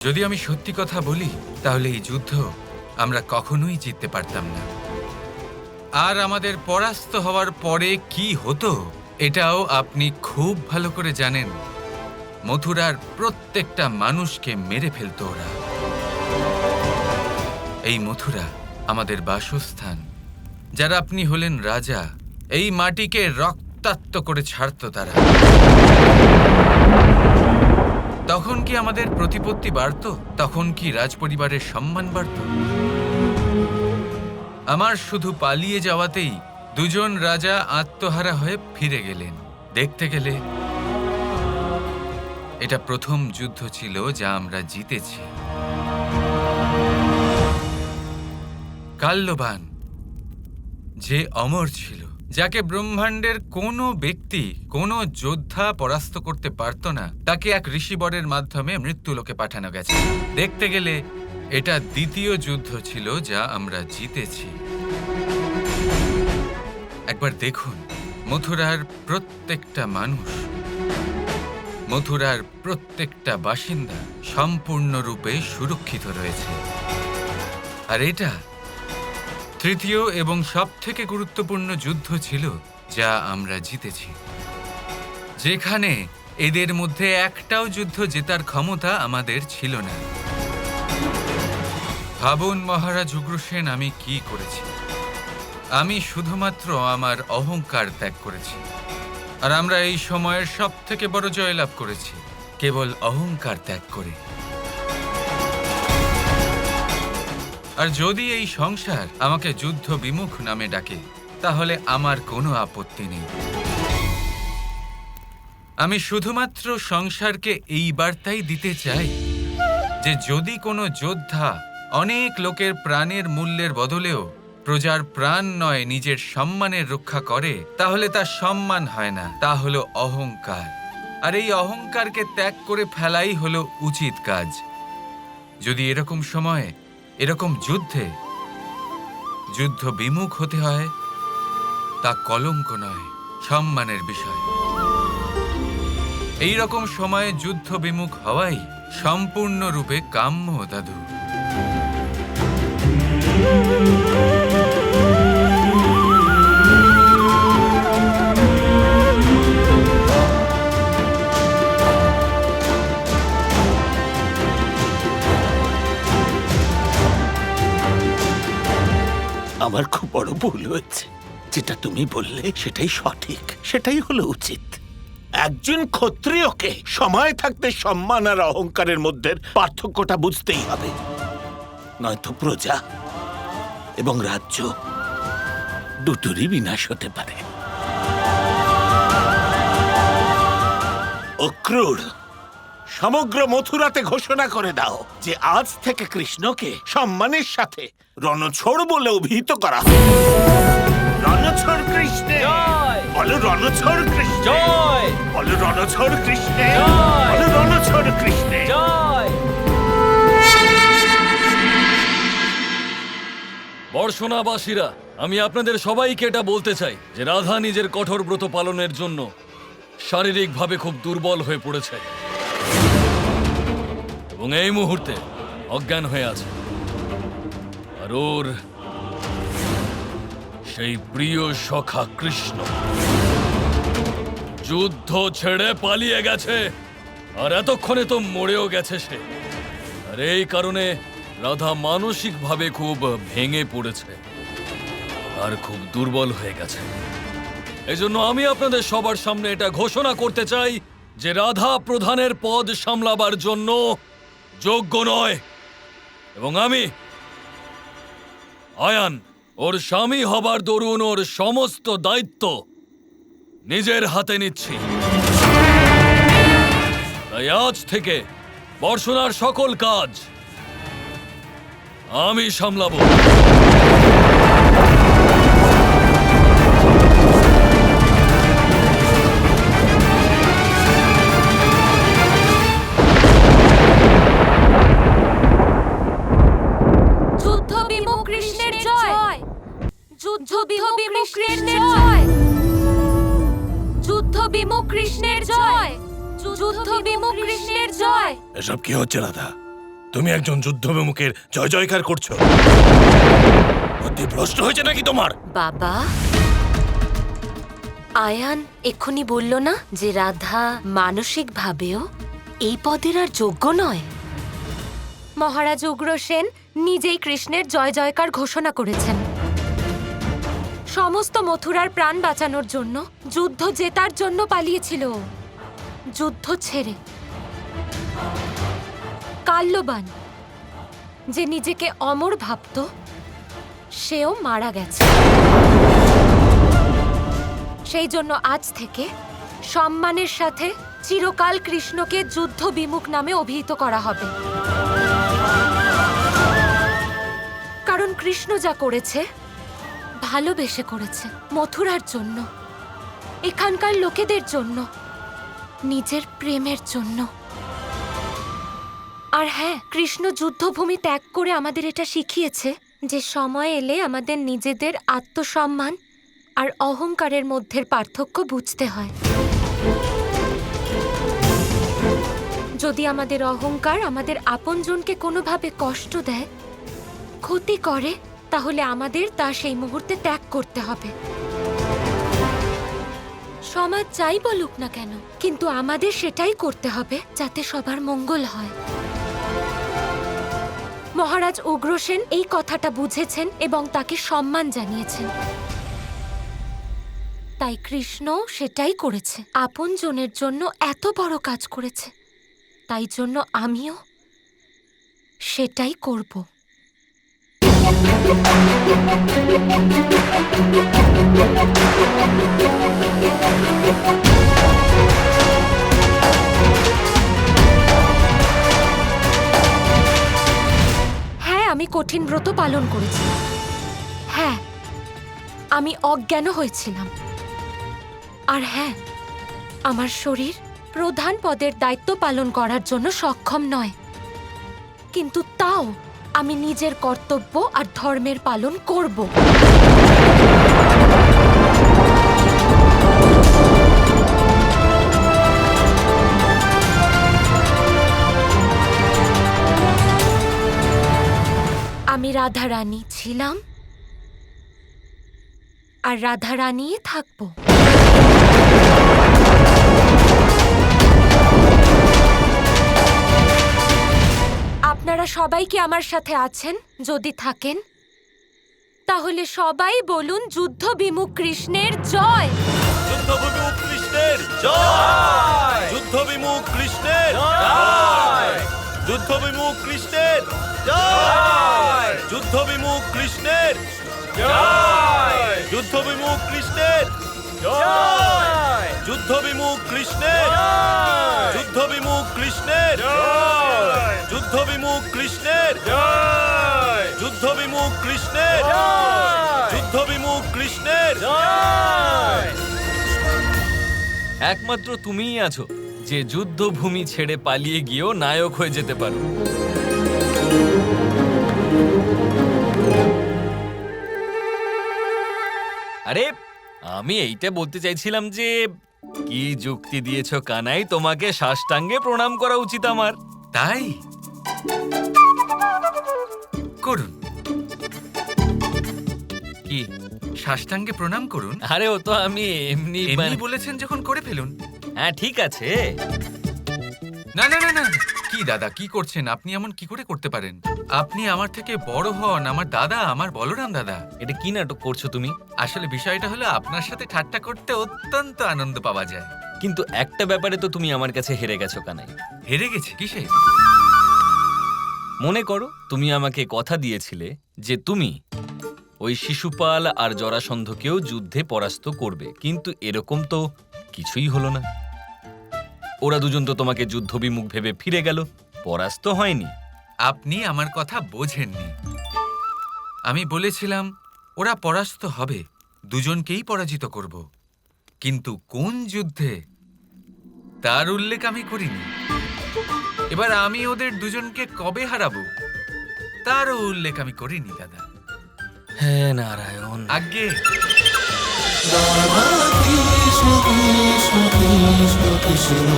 যদি আমি সত্যি কথা বলি তাহলে এই যুদ্ধ আমরা কখনোই জিততে পারতাম না। আর আমাদের পরাস্ত হওয়ার পরে কি হতো এটাও আপনি খুব ভালো করে জানেন। মথুরার প্রত্যেকটা মানুষকে মেরে ফেলতো ওরা। এই মথুরা আমাদের বাসস্থান। যারা আপনি হলেন রাজা, এই মাটিকে রক্তাক্ত করে ছাড়তো তারা। তখন কি আমাদের প্রতিপত্তি বাড়ত? তখন কি রাজপরিবারের সম্মান বাড়ত? আমার শুধু পালিয়ে যাওয়াতেই দুজন রাজা আত্মহারা হয়ে ফিরে গেলেন। দেখতে গেলে এটা প্রথম যুদ্ধ ছিল যা আমরা জিতেছি। কাল্যবান যে অমর ছিল, যাকে ব্রহ্মাণ্ডের কোনো ব্যক্তি, কোনো যোদ্ধা পরাস্ত করতে পারত না, তাকে এক ঋষিবরের মাধ্যমে মৃত্যুলোকে পাঠানো গেছে। দেখতে গেলে এটা দ্বিতীয় যুদ্ধ ছিল যা আমরা জিতেছি। একবার দেখুন, মথুরার প্রত্যেকটা মানুষ, মথুরার প্রত্যেকটা বাসিন্দা সম্পূর্ণরূপে সুরক্ষিত রয়েছে। আর এটা তৃতীয় এবং সবথেকে গুরুত্বপূর্ণ যুদ্ধ ছিল যা আমরা জিতেছি, যেখানে এদের মধ্যে একটাও যুদ্ধ জেতার ক্ষমতা আমাদের ছিল না। ভাবুন মহারাজ উগ্রসেন, আমি কি করেছি? আমি শুধুমাত্র আমার অহংকার ত্যাগ করেছি। আর আমরা এই সময়ের সবথেকে বড় জয়লাভ করেছি কেবল অহংকার ত্যাগ করে। আর যদি এই সংসার আমাকে যুদ্ধ বিমুখ নামে ডাকে তাহলে আমার কোনো আপত্তি নেই। আমি শুধুমাত্র সংসারকে এই বার্তাই দিতে চাই যে যদি কোনো যোদ্ধা অনেক লোকের প্রাণের মূল্যের বদলেও প্রজার প্রাণ নয় নিজের সম্মানের রক্ষা করে, তাহলে তার সম্মান হয় না, তা হলো অহংকার। আর এই অহংকারকে ত্যাগ করে ফেলাই হলো উচিত কাজ। যদি এরকম সময়ে, এরকম যুদ্ধে যুদ্ধ বিমুখ হতে হয়, তা কলঙ্ক নয়, সম্মানের বিষয়। এই রকম সময়ে যুদ্ধ বিমুখ হওয়াই সম্পূর্ণরূপে কাম্য, দাদু। আমার খুব বড় ভুল হয়েছে। যেটা তুমি বললে সেটাই সঠিক, সেটাই হলো উচিত। একজন ক্ষত্রিয়কে সময় থাকতে সম্মান আর অহংকারের মধ্যে পার্থক্যটা বুঝতেই হবে, নয়তো প্রজা এবং রাজ্য দুটোরই বিনাশ হতে পারে। অক্রূর, সমগ্র মথুরাতে ঘোষণা করে দাও যে আজ থেকে কৃষ্ণকে সম্মানের সাথে রণছোড় বলে অভিহিত করা হবে। রণছোড় কৃষ্ণে বলো, রণছোড় কৃষ্ণে বলো, রণছোড় কৃষ্ণে বলো, রণছোড় কৃষ্ণে। বর্ষণাবাসীরা, আমি আপনাদের সবাইকে এটা বলতে চাই যে রাধা নিজের কঠোর ব্রত পালনের জন্য শারীরিকভাবে খুব দুর্বল হয়ে পড়েছে এবং এই মুহূর্তে অজ্ঞান হয়ে আছে। আর ওর সেই প্রিয় সখা কৃষ্ণ যুদ্ধ ছেড়ে পালিয়ে গেছে, আর এতক্ষণে তো মরেও গেছে সে। আর এই কারণে রাধা মানসিকভাবে খুব ভেঙে পড়েছে আর খুব দুর্বল হয়ে গেছে। এই জন্য আমি আপনাদের সবার সামনে এটা ঘোষণা করতে চাই যে রাধা প্রধানের পদ সামলাবার জন্য যোগ্য নয়, এবং আমি আয়ান ওর স্বামী হবার দরুন ওর সমস্ত দায়িত্ব নিজের হাতে নিচ্ছি। তাই আজ থেকে বর্ষণার সকল কাজ আমি সামলাবো। যুদ্ধ বিমুখ কৃষ্ণের জয়! যুদ্ধ বিমুখ কৃষ্ণের জয়! যুদ্ধ বিমুখ কৃষ্ণের জয়! যুদ্ধ বিমুখ কৃষ্ণের জয়! এসব কি হচ্ছে রাধা? তুমি একজন যুদ্ধবিমুখের জয় জয়কার করছো। বুদ্ধি ভ্রষ্ট হয়েছে নাকি তোমার? বাবা, আয়ান এক্ষুনি বলল না যে রাধা মানসিকভাবেও এই পদের আর যোগ্য নয়। মহারাজ উগ্রসেন নিজেই কৃষ্ণের জয় জয়কার ঘোষণা করেছেন। সমস্ত মথুরার প্রাণ বাঁচানোর জন্য, যুদ্ধ জেতার জন্য পালিয়েছিল ও। যুদ্ধ ছেড়ে কাল্যবান, যে নিজেকে অমর ভাবত, সেও মারা গেছে। সেই জন্য আজ থেকে সম্মানের সাথে চিরকাল কৃষ্ণকে যুদ্ধ বিমুখ নামে অভিহিত করা হবে। কারণ কৃষ্ণ যা করেছে ভালোবেসে করেছে, মথুরার জন্য, এখানকার লোকেদের জন্য, নিজের প্রেমের জন্য। আর হ্যাঁ, কৃষ্ণ যুদ্ধভূমি ত্যাগ করে আমাদের এটা শিখিয়েছে যে সময় এলে আমাদের নিজেদের আত্মসম্মান আর অহংকারের মধ্যের পার্থক্য বুঝতে হয়। যদি আমাদের অহংকার আমাদের আপনজনকে কোনোভাবে কষ্ট দেয়, ক্ষতি করে, তাহলে আমাদের তা সেই মুহূর্তে ত্যাগ করতে হবে। সমাজ যাই বলুক না কেন, কিন্তু আমাদের সেটাই করতে হবে যাতে সবার মঙ্গল হয়। মহারাজ উগ্রসেন এই কথাটা বুঝেছেন এবং তাকে সম্মান জানিয়েছেন। তাই কৃষ্ণ সেটাই করেছে, আপনজনের জন্য এত বড় কাজ করেছে। তাই জন্য আমিও সেটাই করব। হ্যাঁ, আমি কঠিন ব্রত পালন করেছি। হ্যাঁ, আমি অজ্ঞান হয়েছিলাম। আর হ্যাঁ, আমার শরীর প্রধান পদের দায়িত্ব পালন করার জন্য সক্ষম নয়, কিন্তু তাও আমি নিজের কর্তব্য আর ধর্মের পালন করব। আমি রাধারানী ছিলাম আর রাধারানীই থাকবো। আপনারা সবাই কি আমার সাথে আছেন? যদি থাকেন তাহলে সবাই বলুন, যুদ্ধ বিমুখ কৃষ্ণের জয়। যুদ্ধবিমুখ কৃষ্ণের জয়! যুদ্ধবিমুখ কৃষ্ণের জয়! যুদ্ধবিমুখ কৃষ্ণের জয়! যুদ্ধবিমুখ কৃষ্ণের জয়! যুদ্ধবিমুখ কৃষ্ণের জয়! যুদ্ধবিমুখ কৃষ্ণের জয়! যুদ্ধবিমুখ কৃষ্ণের জয়! যুদ্ধবিমুখ কৃষ্ণের জয়! যুদ্ধবিমুখ কৃষ্ণের জয়! যুদ্ধবিমুখ কৃষ্ণের জয়! একমাত্র তুমিই আছো যে যুদ্ধভূমি ছেড়ে পালিয়ে গিয়েও নায়ক হয়ে যেতে পারো। আরে, আমি এইটা বলতে চাইছিলাম যে কি যুক্তি দিয়েছো কানাই, তোমাকে সাষ্টাঙ্গে প্রণাম করা উচিত আমার। তাই করুন। কি সাষ্টাঙ্গে প্রণাম করুন? আরে, ও তো আমি এমনি এমনি বলেছেন যখন করে ফেলুন। হ্যাঁ, ঠিক আছে। না না না না, কি দাদা, কি করছেন আপনি? এমন কি করে করতে পারেন? আপনি আমার থেকে বড় হন, আমার দাদা, আমার বলরাম দাদা। এটা কি নাটক করছো তুমি? আসলে বিষয়টা হলো আপনার সাথে ঠাট্টা করতে অত্যন্ত আনন্দ পাওয়া যায়। কিন্তু একটা ব্যাপারে তো তুমি আমার কাছে হেরে গেছো কানাই। হেরে গেছে কিসে? মনে করো, তুমি আমাকে কথা দিয়েছিলে যে তুমি ওই শিশুপাল আর জরাসন্ধকেও যুদ্ধে পরাস্ত করবে, কিন্তু এরকম তো কিছুই হলো না। ওরা দুজন তো তোমাকে যুদ্ধবিমুখ ভেবে ফিরে গেল, পরাস্ত হয়নি। আপনি আমার কথা বোঝেননি। আমি বলেছিলাম ওরা পরাস্ত হবে, দুজনকেই পরাজিত করব, কিন্তু কোন যুদ্ধে তার উল্লেখ আমি করিনি। এবার আমি ওদের দুজনকে কবে হারাবো তারও উল্লেখ আমি করিনি দাদা। হ্যাঁ নারায়ণ। আজ্ঞে। Kৃষ্ণ কৃষ্ণ কৃষ্ণ কৃষ্ণ